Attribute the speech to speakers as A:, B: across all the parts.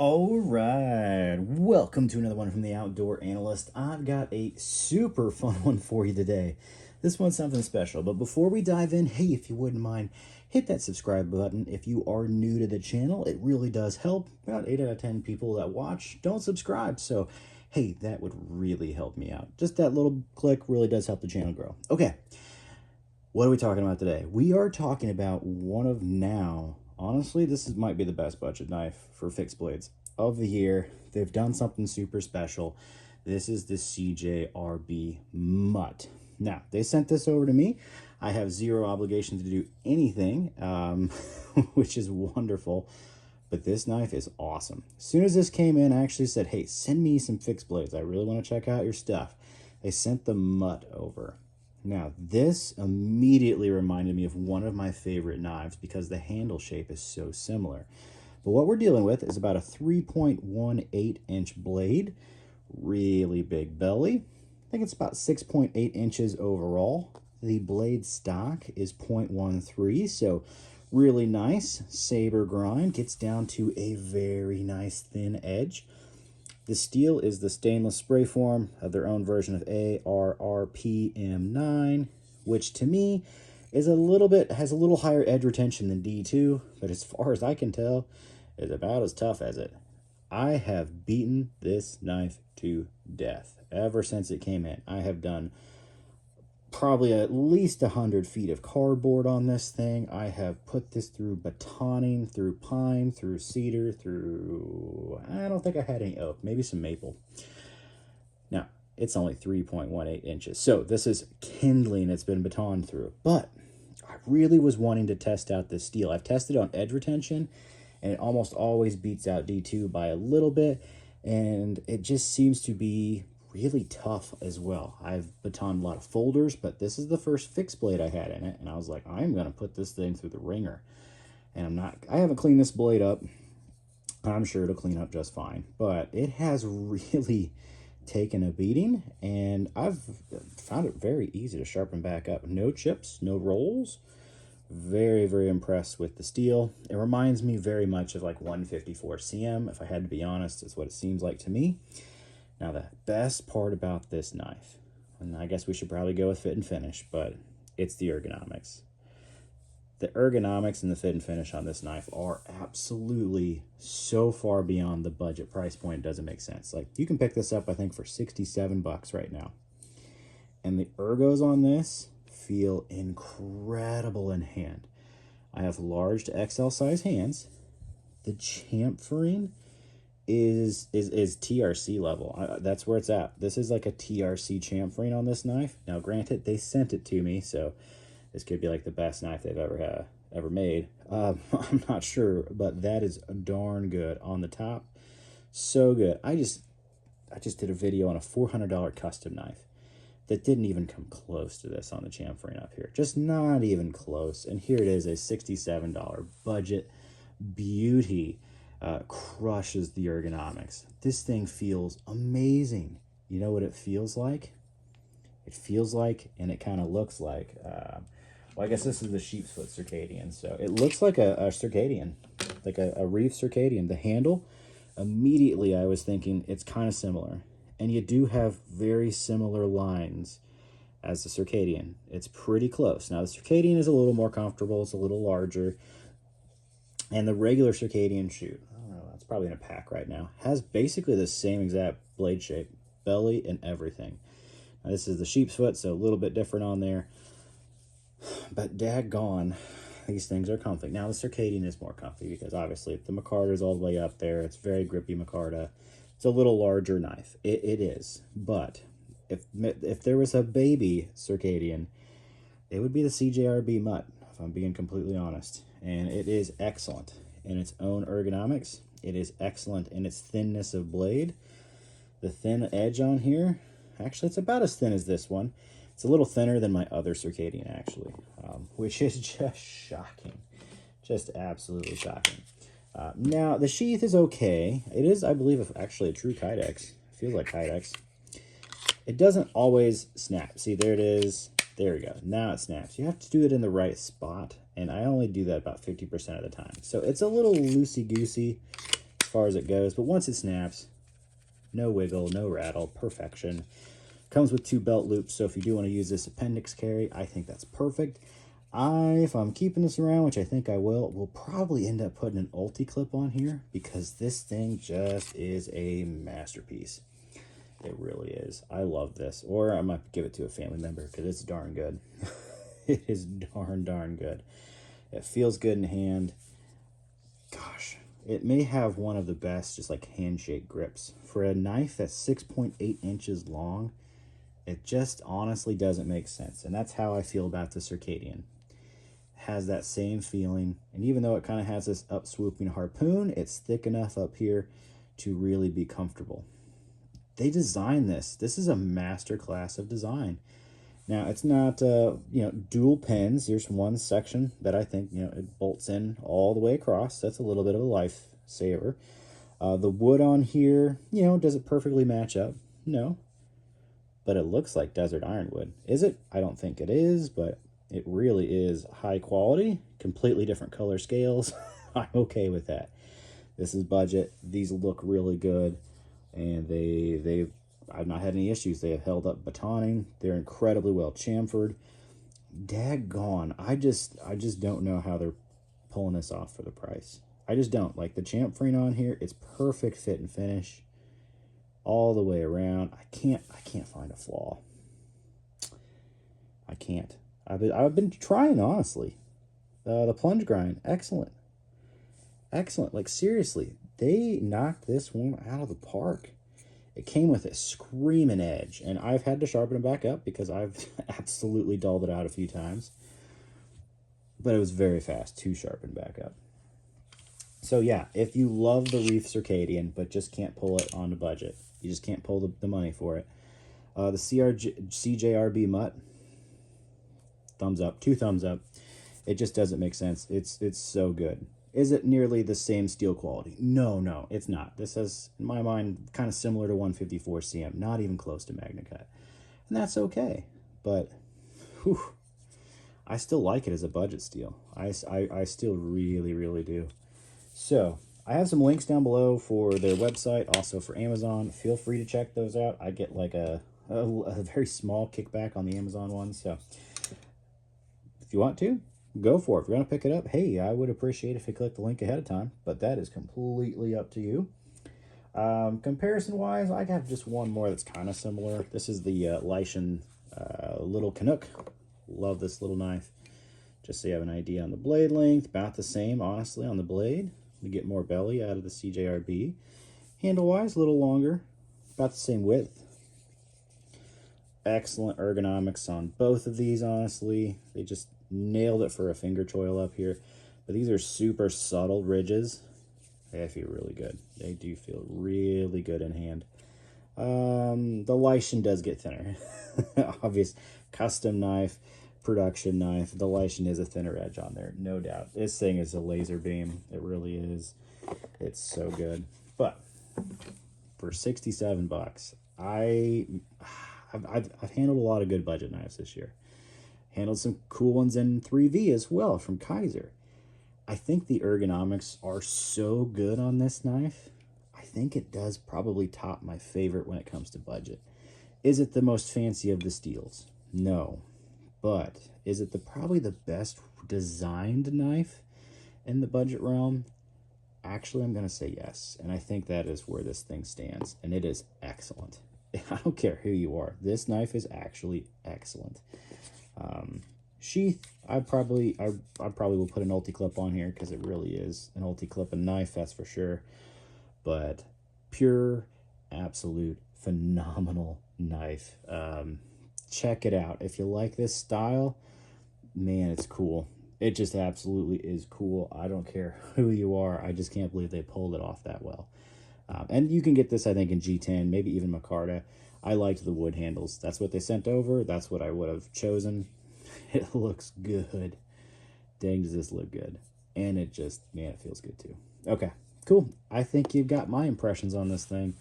A: All right, welcome to another one from the Outdoor Analyst. I've got a super fun one for you today. This one's something special, but before we dive in, hey, if you wouldn't mind, hit that subscribe button. If you are new to the channel, it really does help. About 8 out of 10 people that watch don't subscribe, so hey, that would really help me out. Just that little click really does help the channel grow. Okay, what are we talking about today? We are talking about one of now, honestly, might be the best budget knife for fixed blades of the year. They've done something super special. This is the CJRB MUT. Now, they sent this over to me. I have zero obligation to do anything, which is wonderful. But this knife is awesome. As soon as this came in, I actually said, hey, send me some fixed blades. I really want to check out your stuff. They sent the Mutt over. Now, this immediately reminded me of one of my favorite knives because the handle shape is so similar. But what we're dealing with is about a 3.18 inch blade, really big belly. I think it's about 6.8 inches overall. The blade stock is 0.13, so really nice. Saber grind, gets down to a very nice thin edge. The steel is the stainless spray form of their own version of ARRPM9, which to me is has a little higher edge retention than D2, but as far as I can tell, is about as tough as it. I have beaten this knife to death ever since it came in. I have done probably at least 100 feet of cardboard on this thing. I have put this through batoning, through pine, through cedar, through, I don't think I had any oak, maybe some maple. Now, it's only 3.18 inches, so this is kindling. It's been batoned through, but I really was wanting to test out this steel. I've tested on edge retention, and it almost always beats out D2 by a little bit, and it just seems to be really tough as well. I've batoned a lot of folders, but this is the first fixed blade I had in it, and I was like, I'm gonna put this thing through the ringer. And I haven't cleaned this blade up. I'm sure it'll clean up just fine, but it has really taken a beating, and I've found it very easy to sharpen back up. No chips, no rolls. Very, very impressed with the steel. It reminds me very much of like 154 CM, if I had to be honest, is what it seems like to me. Now, the best part about this knife, and I guess we should probably go with fit and finish, but it's the ergonomics. The ergonomics and the fit and finish on this knife are absolutely so far beyond the budget price point, it doesn't make sense. Like, you can pick this up, I think, for 67 bucks right now. And the ergos on this feel incredible in hand. I have large to XL size hands. The chamfering is TRC level. That's where it's at. This is like a TRC chamfering on this knife. Now, granted, they sent it to me, so this could be like the best knife they've ever made. I'm not sure, but that is darn good on the top. So good. I just did a video on a $400 custom knife that didn't even come close to this on the chamfering up here. Just not even close. And here it is, a $67 budget beauty. Crushes the ergonomics. This thing feels amazing. You know what it feels like? It feels like, and it kind of looks like, well, I guess this is the sheep's foot circadian. So it looks like a circadian, like a reef circadian. The handle, immediately I was thinking it's kind of similar. And you do have very similar lines as the circadian. It's pretty close. Now, the circadian is a little more comfortable. It's a little larger. And the regular circadian shoot, I don't know, it's probably in a pack right now, has basically the same exact blade shape, belly and everything. Now, this is the sheep's foot, so a little bit different on there. But daggone, these things are comfy. Now, the circadian is more comfy because obviously the micarta is all the way up there. It's very grippy micarta. It's a little larger knife. It is. But if there was a baby circadian, it would be the CJRB MUT, if I'm being completely honest. And it is excellent in its own ergonomics. It is excellent in its thinness of blade. The thin edge on here, actually, it's about as thin as this one. It's a little thinner than my other circadian, actually, which is just shocking. Just absolutely shocking. Now, the sheath is okay. It is, I believe, actually a true Kydex. It feels like Kydex. It doesn't always snap. See, there it is. There we go. Now it snaps. You have to do it in the right spot, and I only do that about 50% of the time. So it's a little loosey-goosey as far as it goes. But once it snaps, no wiggle, no rattle, perfection. Comes with 2 belt loops, so if you do want to use this appendix carry, I think that's perfect. If I'm keeping this around, which I think I will probably end up putting an ulti clip on here because this thing just is a masterpiece. It really is. I love this. Or I might give it to a family member because it's darn good. It is darn good. It feels good in hand. Gosh, it may have one of the best just like handshake grips. For a knife that's 6.8 inches long, it just honestly doesn't make sense. And that's how I feel about the Circadian. Has that same feeling, and even though it kind of has this up swooping harpoon, it's thick enough up here to really be comfortable. They designed this. This is a master class of design. Now it's not dual pins. There's one section that I think it bolts in all the way across. That's a little bit of a lifesaver. The wood on here, does it perfectly match up? No, but it looks like desert ironwood. Is it? I don't think it is, but it really is high quality, completely different color scales. I'm okay with that. This is budget. These look really good, and I've not had any issues. They have held up batoning. They're incredibly well chamfered. Daggone, I just don't know how they're pulling this off for the price. I just don't. Like the chamfering on here, it's perfect fit and finish all the way around. I can't find a flaw. I can't. I've been trying, honestly. The plunge grind, excellent. Like, seriously, they knocked this one out of the park. It came with a screaming edge, and I've had to sharpen it back up because I've absolutely dulled it out a few times. But it was very fast to sharpen back up. So, yeah, if you love the Reef Circadian but just can't pull it on the budget, you just can't pull the money for it, the CJRB Mutt, thumbs up, 2 thumbs up. It just doesn't make sense. It's so good. Is it nearly the same steel quality? No, it's not. This is, in my mind, kind of similar to 154 CM, not even close to Magna Cut. And that's okay. But, I still like it as a budget steel. I still really do. So, I have some links down below for their website, also for Amazon. Feel free to check those out. I get like a very small kickback on the Amazon one, so if you want to, go for it. If you want to pick it up, hey, I would appreciate if you click the link ahead of time, but that is completely up to you. Comparison-wise, I have just one more that's kind of similar. This is the Leischen Little Canuck. Love this little knife. Just so you have an idea on the blade length, about the same, honestly, on the blade. You get more belly out of the CJRB. Handle-wise, a little longer, about the same width. Excellent ergonomics on both of these, honestly. They just nailed it for a finger choil up here. But these are super subtle ridges. They feel really good. They do feel really good in hand. The Leischen does get thinner. Obvious custom knife, production knife. The Leischen is a thinner edge on there, no doubt. This thing is a laser beam. It really is. It's so good. But for 67 bucks, I've handled a lot of good budget knives this year. Handled some cool ones in 3V as well from Kaiser. I think the ergonomics are so good on this knife. I think it does probably top my favorite when it comes to budget. Is it the most fancy of the steels? No. But is it probably the best designed knife in the budget realm? Actually, I'm going to say yes. And I think that is where this thing stands. And it is excellent. I don't care who you are. This knife is actually excellent. Sheath, I probably will put an ulti clip on here because it really is an ulti clip and knife, that's for sure. But pure, absolute, phenomenal knife. Check it out. If you like this style, man, it's cool. It just absolutely is cool. I don't care who you are. I just can't believe they pulled it off that well. And you can get this, I think, in G10, maybe even Micarta. I liked the wood handles. That's what they sent over. That's what I would have chosen. It looks good. Dang, does this look good. And it just, man, it feels good too. Okay, cool. I think you've got my impressions on this thing.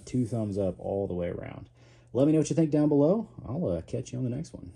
A: 2 thumbs up all the way around. Let me know what you think down below. I'll catch you on the next one.